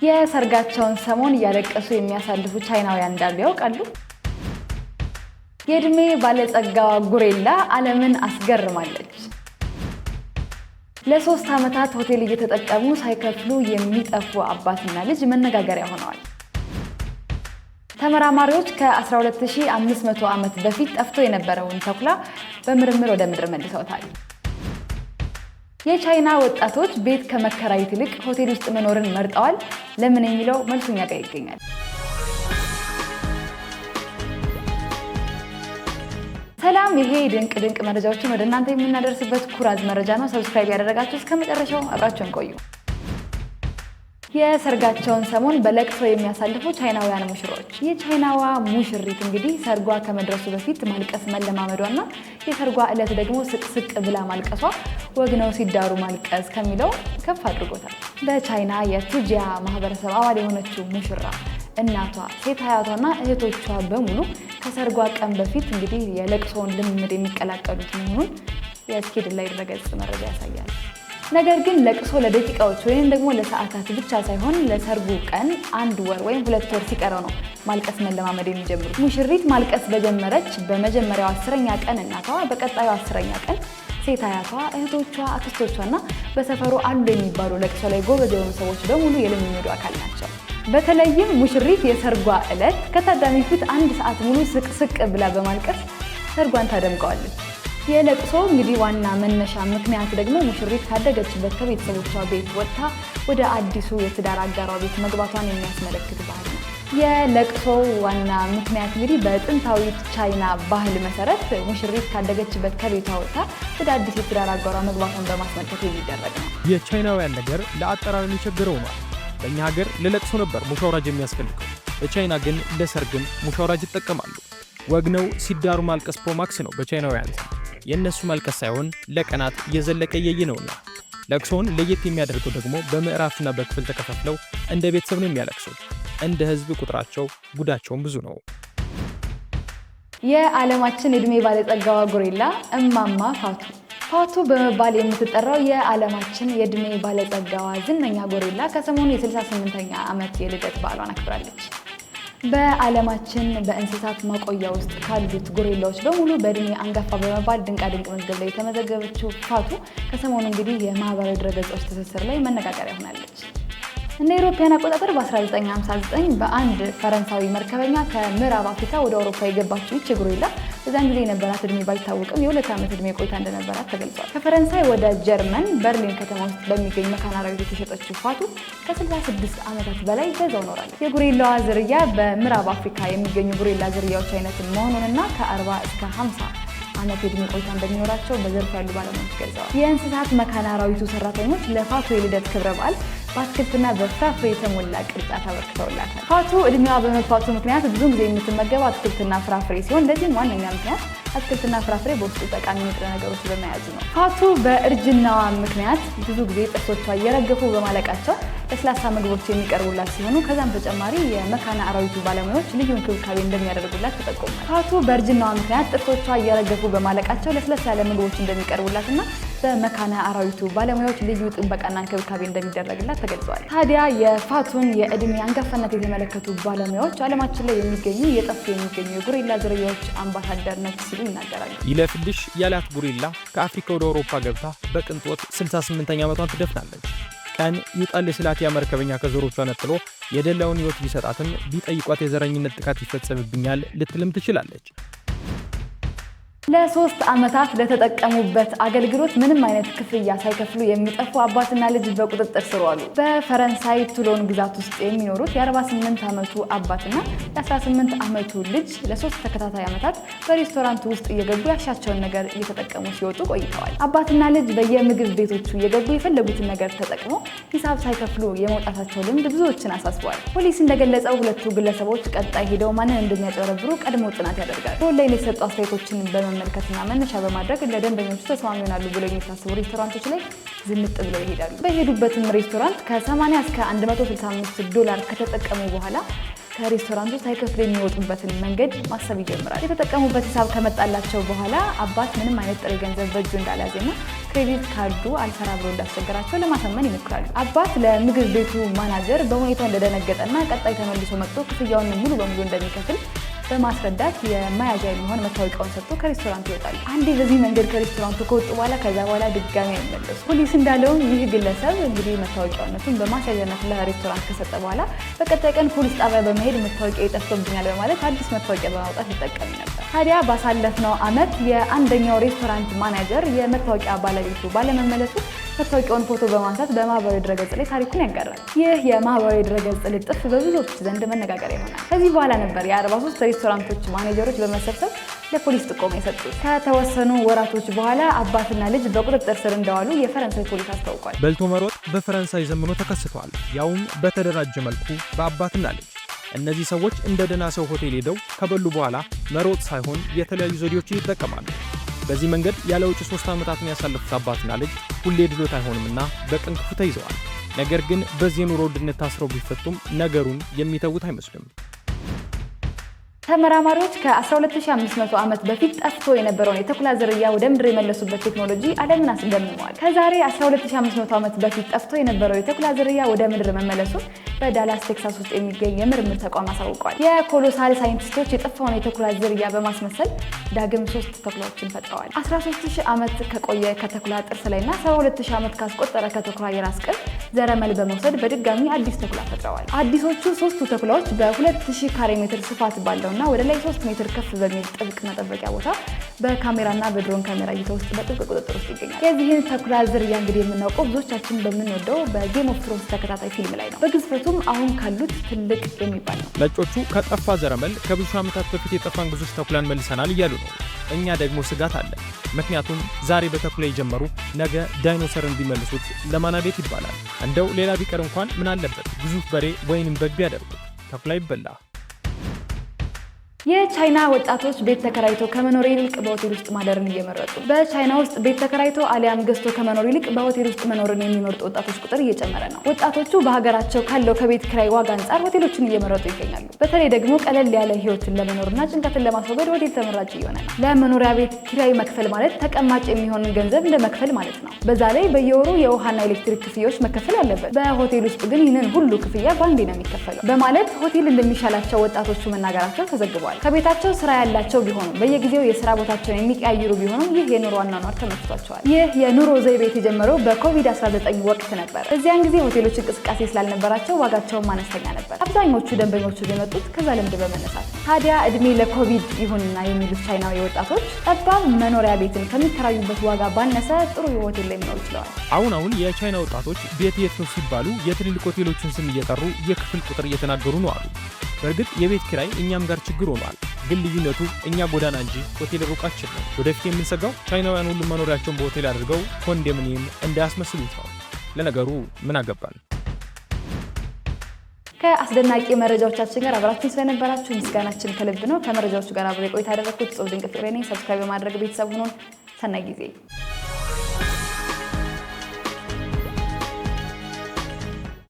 የሰርጋቸውን ሰሞን እያለቀሱ የሚያሳልፉ ቻይናውያን እንዳሉ ያውቃሉ? የእድሜ ባለጸጋዋ ጉሬላ ዓለምን አስገርማለች። ለ3 ዓመታት ሆቴል እየተጠቀሙ ሳይከፍሉ የሚጠፉ አባትና ልጅ መነጋገሪያ ሆነዋል። ተመራማሪዎች ከ12500 ዓመት በፊት ጠፍቶ የነበረውን ተኩላ በምርምር ወደ ምድር መልሰውታል። የቻይና ወጣቶች ቤት ከመከራየት ይልቅ ሆቴል ውስጥ መኖርን መርጠዋል። ለምን የሚለው መልሱኛ ጋር ይገኛል። ሰላም፣ ይሄ ድንቅ መረጃዎችን ወደ እናንተ የምናደርስበት ኩራዝ መረጃ ነው። ሰብስክራይብ ያደረጋችሁ እስከ መጨረሻው አብራችሁን ቆዩ። የሰርጋቸውን ሰሞን በለቅሶ የሚያሳልፉ ቻይናውያን ሙሽሮች። የቻይናዋ ሙሽሪት እንግዲህ ሰርጓ ከመድረሱ በፊት ማልቀስ መለማመዷና የሰርጓ ዕለት ደግሞ ስቅስቅ ብላ ማልቀሷ ወግ ነው ሲዳሩ ማልቀስ ከሚለው ከፍ አድርጎታል። በቻይና የቱጂያ ማህበረሰብ አባል የሆነችው ሙሽራ እናቷ፣ ሴት አያቷና እህቶቿ በሙሉ ከሰርጓ ቀን በፊት እንግዲህ የለቅሶውን ልምምድ የሚቀላቀሉት መሆኑን የስኬድ ላይ ድረገጽ መረጃ ያሳያል። ነገር ግን ለቅሶ ለደቂቃዎች ወይም ደግሞ ለሰዓታት ብቻ ሳይሆን ለሰርጉ ቀን 1 ወር ወይም 2 ወር ሲቀረው ነው ማልቀስ መለማመድ የሚጀምሩት። ሙሽሪት ማልቀስ በጀመረች በመጀመሪያው 10ኛ ቀን እናቷ፣ በቀጣዩ 10ኛ ቀን ሴት አያቷ፣ እህቶቿ፣ አክስቶቿና በሰፈሩ አሉ የሚባሉ ለቅሶ ላይ ጎበዝ የሆኑ ሰዎች በሙሉ የልምምዱ አካል ናቸው። በተለይም ሙሽሪት የሰርጓ ዕለት ከታዳሚ ፊት 1 ሰዓት ሙሉ ስቅስቅ ብላ በማልቀስ ሰርጓን ታደምቀዋለች። የለቅሶ እንግዲህ ዋና መነሻ ምክንያት ደግሞ ሙሽሪት ካደገችበት ከቤተሰቦቿ ቤት ወጥታ ወደ አዲሱ የትዳር አጋሯ ቤት መግባቷን የሚያስመለክት ባህል ነው። የለቅሶ ዋና ምክንያት እንግዲህ በጥንታዊት ቻይና ባህል መሰረት ሙሽሪት ካደገችበት ከቤቷ ወጥታ ወደ አዲስ የትዳር አጋሯ መግባቷን በማስመልከት የሚደረግ ነው። የቻይናውያን ነገር ለአጠራር የሚቸግረው ነው። በእኛ ሀገር ለለቅሶ ነበር ሙሻውራጅ የሚያስፈልገው። በቻይና ግን ለሰርግም ሙሻውራጅ ይጠቀማሉ። ወግ ነው ሲዳሩ ማልቀስ ፕሮማክስ ነው በቻይናውያን። የእነሱ ማልቀስ ሳይሆን ለቀናት እየዘለቀ የይ ነውና። ለቅሶውን ለየት የሚያደርገው ደግሞ በምዕራፍና በክፍል ተከፋፍለው እንደ ቤተሰብ ነው የሚያለቅሱት። እንደ ህዝብ ቁጥራቸው ጉዳቸውም ብዙ ነው። የዓለማችን እድሜ ባለጸጋዋ ጎሪላ እማማ ፋቱ በመባል የምትጠራው የዓለማችን የእድሜ ባለጸጋዋ ዝነኛ ጎሪላ ከሰሞኑ የ68ኛ ዓመት የልደት በዓሏን አክብራለች። በዓለማችን በእንስሳት ማቆያ ውስጥ ካሉት ጎሪላዎች በሙሉ በእድሜ አንጋፋ በመባል ድንቃድንቅ መዝገብ ላይ የተመዘገበችው ፋቱ ከሰሞኑ እንግዲህ የማህበራዊ ድረገጾች ትስስር ላይ መነጋገሪያ ሆናለች። እንደ አውሮፓውያን አቆጣጠር በ1959 በአንድ ፈረንሳዊ መርከበኛ ከምዕራብ አፍሪካ ወደ አውሮፓ የገባችው ይህች ጎሪላ በዛን ጊዜ የነበራት እድሜ ባይታወቅም የ2 ዓመት እድሜ ቆይታ እንደነበራት ተገልጿል። ከፈረንሳይ ወደ ጀርመን በርሊን ከተማ ውስጥ በሚገኝ መካነ አራዊት የተሸጠችው ፋቱ ከ66 ዓመታት በላይ በዛው ኖራለች። የጎሪላዋ ዝርያ በምዕራብ አፍሪካ የሚገኙ ጎሪላ ዝርያዎች አይነት መሆኑንና ከ40 እስከ 50 ዓመት የእድሜ ቆይታ እንደሚኖራቸው በዘርፉ ያሉ ባለሙያዎች ገልጸዋል። የእንስሳት መካነ አራዊቱ ሰራተኞች ለፋቱ የልደት ክብረ በዓል በአትክልትና በፍራፍሬ የተሞላ ቅርጫት አበርክተውላታል። ፋቱ እድሜዋ በመግፋቱ ምክንያት ብዙ ጊዜ የምትመገበው አትክልትና ፍራፍሬ ሲሆን ለዚህም ዋነኛ ምክንያት አትክልትና ፍራፍሬ በውስጡ ጠቃሚ ንጥረ ነገሮች በመያዙ ነው። ፋቱ በእርጅናዋ ምክንያት ብዙ ጊዜ ጥርሶቿ እየረገፉ በማለቃቸው ለስላሳ ምግቦች የሚቀርቡላት ሲሆኑ ከዛም ተጨማሪ የመካነ አራዊቱ ባለሙያዎች ልዩ እንክብካቤ እንደሚያደርጉላት ተጠቁሟል። ፋቱ በእርጅናዋ ምክንያት ጥርሶቿ እየረገፉ በማለቃቸው ለስለስ ያለ ምግቦች እንደሚቀርቡላትና በመካነ አራዊቱ ባለሙያዎች ልዩ ጥበቃና እንክብካቤ እንደሚደረግላት ተገልጿል። ታዲያ የፋቱን የእድሜ አንጋፋነት የተመለከቱ ባለሙያዎች ዓለማችን ላይ የሚገኙ የጠፉ የሚገኙ የጎሪላ ዝርያዎች አምባሳደር ነች ሲሉ ይናገራሉ። ይለፍልሽ ያላት ጎሪላ ከአፍሪካ ወደ አውሮፓ ገብታ በቅንጦት 68ኛ ዓመቷን ትደፍናለች። ቀን ይውጣል ስላት ያመርከበኛ ከዞሮቿ ነጥሎ የደላውን ህይወት ቢሰጣትም ቢጠይቋት የዘረኝነት ጥቃት ይፈጸምብኛል ልትልም ትችላለች። ለ3 ዓመታት ለተጠቀሙበት አገልግሎት ምንም አይነት ክፍያ ሳይከፍሉ የሚጠፉ አባትና ልጅ በቁጥጥር ስር ዋሉ። በፈረንሳይ ቱሎን ግዛት ውስጥ የሚኖሩት የ48 ዓመቱ አባትና የ18 ዓመቱ ልጅ ለ3 ተከታታይ ዓመታት በሬስቶራንት ውስጥ እየገቡ ያሻቸውን ነገር እየተጠቀሙ ሲወጡ ቆይተዋል። አባትና ልጅ በየምግብ ቤቶቹ እየገቡ የፈለጉትን ነገር ተጠቅመው ሂሳብ ሳይከፍሉ የመውጣታቸው ልምድ ብዙዎችን አሳስቧል። ፖሊስ እንደገለጸው ሁለቱ ግለሰቦች ቀጣይ ሄደው ማንን እንደሚያጨበረብሩ ቀድሞ ጥናት ያደርጋሉ። ኦንላይን የተሰጡ አስተያየቶችን በመመልከትና መነሻ በማድረግ ለደንበኞቹ ተስማሚ ይሆናሉ ብለው የሚታሰቡ ሬስቶራንቶች ላይ ዝንጥ ብለው ይሄዳሉ። በሄዱበትም ሬስቶራንት ከ80 እስከ $165 ከተጠቀሙ በኋላ ከሬስቶራንቱ ሳይከፍሉ የሚወጡበትን መንገድ ማሰብ ይጀምራል። የተጠቀሙበት ሂሳብ ከመጣላቸው በኋላ አባት ምንም አይነት ጥሬ ገንዘብ በእጁ እንዳልያዘና ክሬዲት ካርዱ አልሰራ ብሎ እንዳስቸገራቸው ለማሳመን ይሞክራሉ። አባት ለምግብ ቤቱ ማናጀር በሁኔታው እንደደነገጠና ቀጣይ ተመልሶ መጥቶ ክፍያውን ሙሉ በሙሉ እንደሚከፍል በማስረዳት የመያዣ የሚሆን መታወቂያውን ሰጥቶ ከሬስቶራንቱ ይወጣሉ። አንዴ በዚህ መንገድ ከሬስቶራንቱ ከወጡ በኋላ ከዛ በኋላ ድጋሚ አይመለሱ። ፖሊስ እንዳለውም ይህ ግለሰብ እንግዲህ መታወቂያነቱን በማስያዣነት ለሬስቶራንት ከሰጠ በኋላ በቀጣይ ቀን ፖሊስ ጣቢያ በመሄድ መታወቂያ ጠፍቶብኛል በማለት አዲስ መታወቂያ በማውጣት ይጠቀም ነበር። ታዲያ ባሳለፍነው ዓመት የአንደኛው ሬስቶራንት ማናጀር የመታወቂያ ባለቤቱ ባለመመለሱ መታወቂያውን ፎቶ በማንሳት በማህበራዊ ድረገጽ ላይ ታሪኩን ያጋራል። ይህ የማህበራዊ ድረገጽ ልጥፍ በብዙዎች ዘንድ መነጋገሪያ ይሆናል። ከዚህ በኋላ ነበር የ43 ሬስቶራንቶች ማኔጀሮች በመሰብሰብ ለፖሊስ ጥቆማ የሰጡት። ከተወሰኑ ወራቶች በኋላ አባትና ልጅ በቁጥጥር ስር እንደዋሉ የፈረንሳይ ፖሊስ አስታውቋል። በልቶ መሮጥ በፈረንሳይ ዘመኖ ተከስቷል፣ ያውም በተደራጀ መልኩ በአባትና ልጅ። እነዚህ ሰዎች እንደ ደህና ሰው ሆቴል ሄደው ከበሉ በኋላ መሮጥ ሳይሆን የተለያዩ ዘዴዎችን ይጠቀማሉ። በዚህ መንገድ ያለ ውጭ 3 ዓመታትን ያሳለፉት አባትና ልጅ ሁሌ ድሎት አይሆንምና በቀን ክፉ ተይዘዋል። ነገር ግን በዚህ ኑሮ ውድነት ታስረው ቢፈቱም ነገሩን የሚተውት አይመስልም። ተመራማሪዎች ከ12500 ዓመት በፊት ጠፍቶ የነበረውን የተኩላ ዝርያ ወደ ምድር የመለሱበት ቴክኖሎጂ ዓለምን አስደምመዋል። ከዛሬ 12500 ዓመት በፊት ጠፍቶ የነበረው የተኩላ ዝርያ ወደ ምድር መመለሱን በዳላስ ቴክሳስ ውስጥ የሚገኝ የምርምር ተቋም አሳውቀዋል። የኮሎሳል ሳይንቲስቶች የጠፋውን የተኩላ ዝርያ በማስመሰል ዳግም 3 ተኩላዎችን ፈጥረዋል። 13000 ዓመት ከቆየ ከተኩላ ጥርስ ላይና 72000 ዓመት ካስቆጠረ ከተኩላ የራስ ቅል ዘረመል በመውሰድ በድጋሚ አዲስ ተኩላ ፈጥረዋል። አዲሶቹ 3ቱ ተኩላዎች በ2000 ካሬ ሜትር ስፋት ባለው ወደ ላይ 3 ሜትር ከፍ በሚል ጥብቅ መጠበቂያ ቦታ በካሜራና በድሮን ካሜራ እይታ ውስጥ በጥብቅ ቁጥጥር ውስጥ ይገኛል። የዚህን ተኩላ ዝርያ እንግዲህ የምናውቀው ብዙዎቻችን በምንወደው በጌም ኦፍ ትሮንስ ተከታታይ ፊልም ላይ ነው። በግዝፈቱም አሁን ካሉት ትልቅ የሚባል ነው። ነጮቹ ከጠፋ ዘረመል ከብዙ ዓመታት በፊት የጠፋን ግዙፍ ተኩላን መልሰናል እያሉ ነው። እኛ ደግሞ ስጋት አለን። ምክንያቱም ዛሬ በተኩላ የጀመሩ ነገ ዳይኖሰርን ቢመልሱት ለማና ቤት ይባላል። እንደው ሌላ ቢቀር እንኳን ምን አለበት ግዙፍ በሬ ወይንም በግ ቢያደርጉት፣ ተኩላ ይበላ። የቻይና ወጣቶች ቤት ተከራይቶ ከመኖር ይልቅ በሆቴል ውስጥ ማደርን እየመረጡ። በቻይና ውስጥ ቤት ተከራይቶ አሊያም ገዝቶ ከመኖር ይልቅ በሆቴል ውስጥ መኖርን የሚመርጡ ወጣቶች ቁጥር እየጨመረ ነው። ወጣቶቹ በሀገራቸው ካለው ከቤት ኪራይ ዋጋ አንጻር ሆቴሎችን እየመረጡ ይገኛሉ። በተለይ ደግሞ ቀለል ያለ ህይወትን ለመኖርና ጭንቀትን ለማስወገድ ሆቴል ተመራጭ እየሆነ ነው። ለመኖሪያ ቤት ኪራይ መክፈል ማለት ተቀማጭ የሚሆንን ገንዘብ እንደ መክፈል ማለት ነው። በዛ ላይ በየወሩ የውሃና ኤሌክትሪክ ክፍያዎች መከፈል አለበት። በሆቴል ውስጥ ግን ይህንን ሁሉ ክፍያ በአንዴ ነው የሚከፈለው በማለት ሆቴል እንደሚሻላቸው ወጣቶቹ መናገራቸው ተዘግቧል። ከቤታቸው ስራ ያላቸው ቢሆኑም በየጊዜው የስራ ቦታቸውን የሚቀያይሩ ቢሆኑም ይህ የኑሮ አኗኗር ተመችቷቸዋል። ይህ የኑሮ ዘይቤ የተጀመረው በኮቪድ-19 ወቅት ነበር። በዚያን ጊዜ ሆቴሎች እንቅስቃሴ ስላልነበራቸው ዋጋቸውም አነስተኛ ነበር። አብዛኞቹ ደንበኞቹ የመጡት ከዛ ልምድ በመነሳት ነው። ታዲያ እድሜ ለኮቪድ ይሁንና የሚሉት ቻይናዊ ወጣቶች ጠባብ መኖሪያ ቤትን ከሚከራዩበት ዋጋ ባነሰ ጥሩ የሆቴል ላይ መኖር ይችለዋል። አሁን የቻይና ወጣቶች ቤት የት ነው ሲባሉ የትልልቅ ሆቴሎችን ስም እየጠሩ የክፍል ቁጥር እየተናገሩ ነው አሉ። በእርግጥ የቤት ኪራይ እኛም ጋር ችግር ሆኗል። ግን ልዩነቱ እኛ ጎዳና እንጂ ሆቴል ሩቃችን ነው። ወደፊት የምንሰጋው ቻይናውያን ሁሉም መኖሪያቸውን በሆቴል አድርገው ኮንዶሚኒየም እንዳያስመስሉት ነው። ለነገሩ ምን አገባን? ከአስደናቂ መረጃዎቻችን ጋር አብራችሁን ስለነበራችሁ ምስጋናችን ከልብ ነው። ከመረጃዎቹ ጋር አብሬ ቆይታ ያደረኩት ጾም ድንቅ ፍሬ ነኝ። ሰብስክራይብ በማድረግ ቤተሰብ ሁኑን። ሰናይ ጊዜ